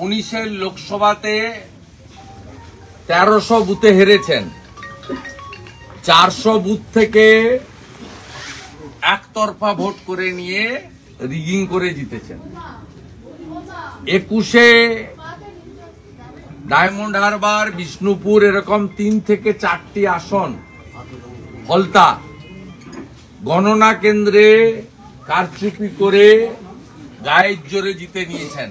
19-এর লোকসভাতে 1300 বুথে হেরেছেন। 400 বুথ থেকে একতরফা ভোট করে নিয়ে রিগিং করে জিতেছেন। 21-এ ডায়মন্ড হারবার, বিষ্ণুপুর এরকম 3 থেকে 4টি আসন ফলতা গণনা কেন্দ্রে কারচুপি করে গায়ের জোরে জিতে নিয়েছেন।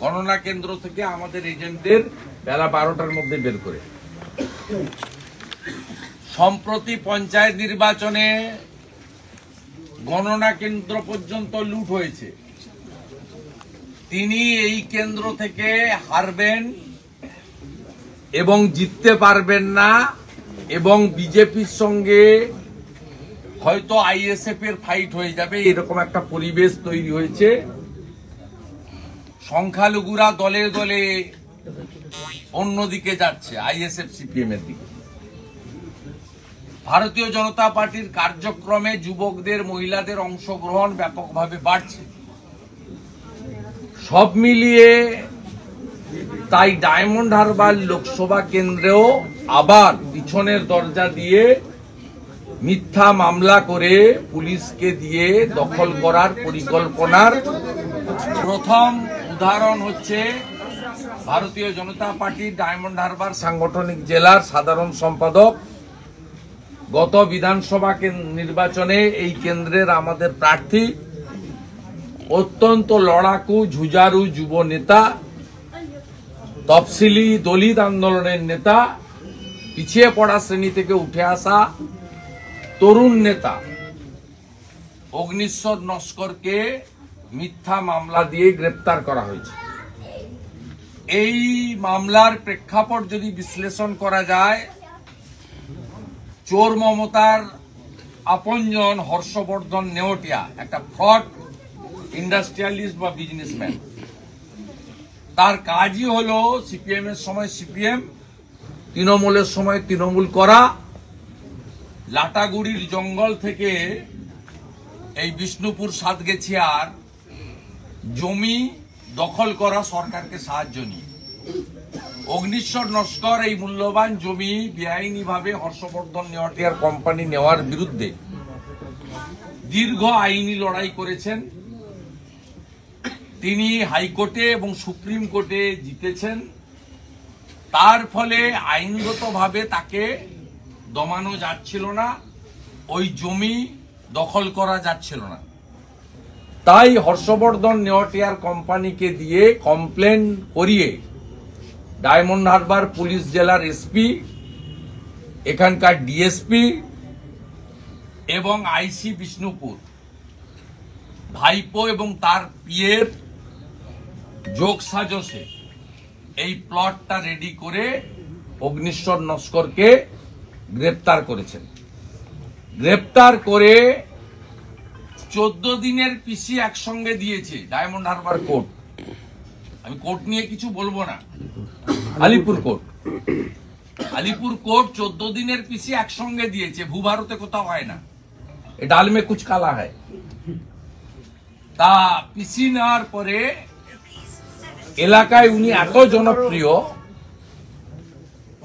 গণনা কেন্দ্র থেকে আমাদের এজেন্টদের বেলা 12টার মধ্যে বের করে। সম্প্রতি পঞ্চায়েত নির্বাচনে গণনা কেন্দ্র পর্যন্ত লুট হয়েছে। তিনি এই কেন্দ্র থেকে হারবেন এবং জিততে পারবেন না, এবং বিজেপির সঙ্গে হয়তো আইএসএফ এর ফাইট হয়ে যাবে, এরকম একটা পরিবেশ তৈরি হয়েছে। সংখ্যালঘুরা দলে দলে অন্যদিকে যাচ্ছে, আইএসএফ সিপিএম এর দিকে। ভারতীয় জনতা পার্টির কার্যক্রমে যুবকদের, মহিলাদের অংশগ্রহণ ব্যাপকভাবে বাড়ছে। সব মিলিয়ে তাই ডায়মন্ড হারবার লোকসভা কেন্দ্রেও আবার পিছনের দরজা দিয়ে মিথ্যা মামলা করে পুলিশকে দিয়ে দখল করার পরিকল্পনার প্রথম উদাহরণ হচ্ছে ভারতীয় জনতা পার্টির ডায়মন্ড হারবার সাংগঠনিক জেলার সাধারণ সম্পাদক। গত বিধানসভা নির্বাচনে এই কেন্দ্রের আমাদের প্রার্থী, অত্যন্ত লড়াকু ঝুঝারু যুব নেতা, তফসিলি দলিত আন্দোলনের নেতা, পিছিয়ে পড়া শ্রেণী থেকে উঠে আসা তরুণ নেতা অগ্নিশ্বর নস্করকে মিথ্যা মামলা দিয়ে গ্রেপ্তার করা হয়েছে। এই মামলার প্রেক্ষাপট যদি বিশ্লেষণ করা যায়, চোর মমতার আপনজন হর্ষবর্ধন নেওটিয়া একটা ফ্রড ইন্ডাস্ট্রিয়ালিস্ট বা বিজনেসম্যান। তার কাজই হলো সিপিএম এর সময় সিপিএম, তৃণমূলের সময় তৃণমূল করা, লাটাগুড়ির জঙ্গল থেকে এই বিষ্ণুপুর সাতগেছিয়ার জমি দখল করা সরকারকে সাহায্য নিয়ে। অগ্নিশ্বর নস্কর এই মূল্যবান জমি বেআইনিভাবে হর্ষবর্ধন নেওয়াটিয়ার কোম্পানি নেওয়ার বিরুদ্ধে দীর্ঘ আইনি লড়াই করেছেন। তিনি হাইকোর্টে এবং সুপ্রিম কোর্টে জিতেছেন। তার ফলে আইনগতভাবে তাকে দমানো যাচ্ছিল না, ওই জমি দখল করা যাচ্ছিল না। তাই হর্ষবর্ধন নেওয়াটিয়ার কোম্পানিকে দিয়ে কমপ্লেন করিয়ে ডায়মন্ড হারবার পুলিশ জেলার এসপি, এখানকার ডিএসপি এবং আইসি বিষ্ণুপুর ভাইপো এবং তার পিয়ের যোগ সাজসে এই প্লটটা রেডি করে অগ্নিশ্বর নস্করকে গ্রেপ্তার করেছেন। গ্রেপ্তার করে 14 দিনের পিসি একসঙ্গে দিয়েছে ডায়মন্ড হারবার কোর্ট। আমি কোর্ট নিয়ে কিছু বলবো না, আলিপুর কোর্ট। আলিপুর কোর্ট 14 দিনের পিসি একসঙ্গে দিয়েছে, ভূভারতে কোথাও হয় না, এ ডাল মে কুছ কালা হয়। তা পিসি নেওয়ার পরে এলাকায় উনি এত জনপ্রিয়,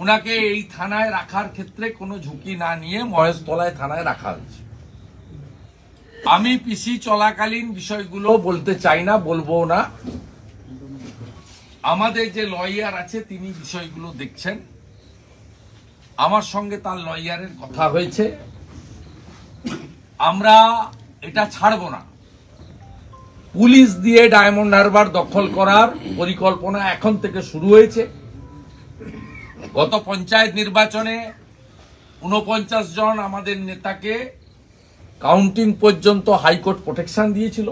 উনাকে এই থানায় রাখার ক্ষেত্রে কোনো ঝুঁকি না নিয়ে মহেশতলায় থানায় রাখা হয়েছে। আমি পিসি চলাকালীন বিষয়গুলো বলতে চাই না, বলবো না। আমাদের যে লয়ার আছে তিনি বিষয়গুলো দেখছেন। আমার সঙ্গে তার লয়ারের কথা হয়েছে। আমরা এটা ছাড়বো না। পুলিশ দিয়ে ডায়মন্ড হারবার দখল করার পরিকল্পনা এখন থেকে শুরু হয়েছে। গত পঞ্চায়েত নির্বাচনে 49 জন আমাদের নেতাকে কাউন্টিং পর্যন্ত হাইকোর্ট প্রোটেকশন দিয়েছিল।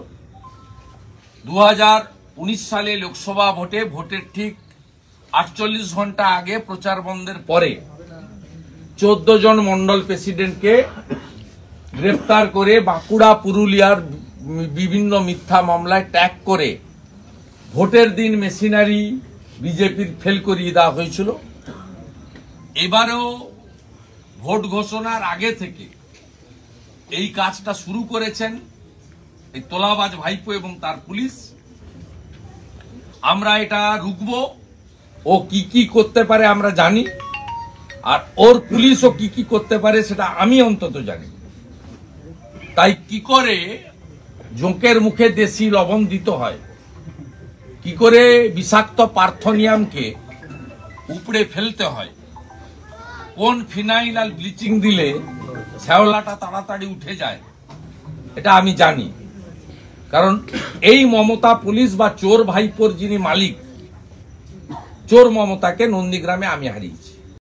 2019 সালে লোকসভা ভোটের ঠিক 48 ঘন্টা আগে প্রচার বন্ধের পরে 14 জন মন্ডল প্রেসিডেন্টকে গ্রেপ্তার করে বাঁকুড়া, পুরুলিয়ার বিভিন্ন মিথ্যা মামলায় ট্যাগ করে ভোটের দিন মেশিনারি বিজেপির ফেল করিয়ে দেওয়া হয়েছিল। এবারেও ভোট ঘোষণার আগে থেকে এই কাজটা শুরু করেছেন এই তোলাবাজ ভাইপো এবং তার পুলিশ। আমরা এটা রুখবো। ও কি কি করতে পারে আমরা জানি, আর ওর পুলিশও কি কি করতে পারে সেটা আমি অন্তত জানি। তাই কি করে জোঁকের মুখে দেশি লবণ দিতে হয়, কি করে বিষাক্ত পার্থনিয়ামকে উপড়ে ফেলতে হয়, কোন ফিনাইল আর ব্লিচিং দিলে শ্যাওলাটা তাড়াতাড়ি উঠে যায়, এটা আমি জানি। কারণ এই মমতা পুলিশ বা চোর ভাইপোর যিনি মালিক, চোর মমতাকে নন্দীগ্রামে আমি হারিয়েছি।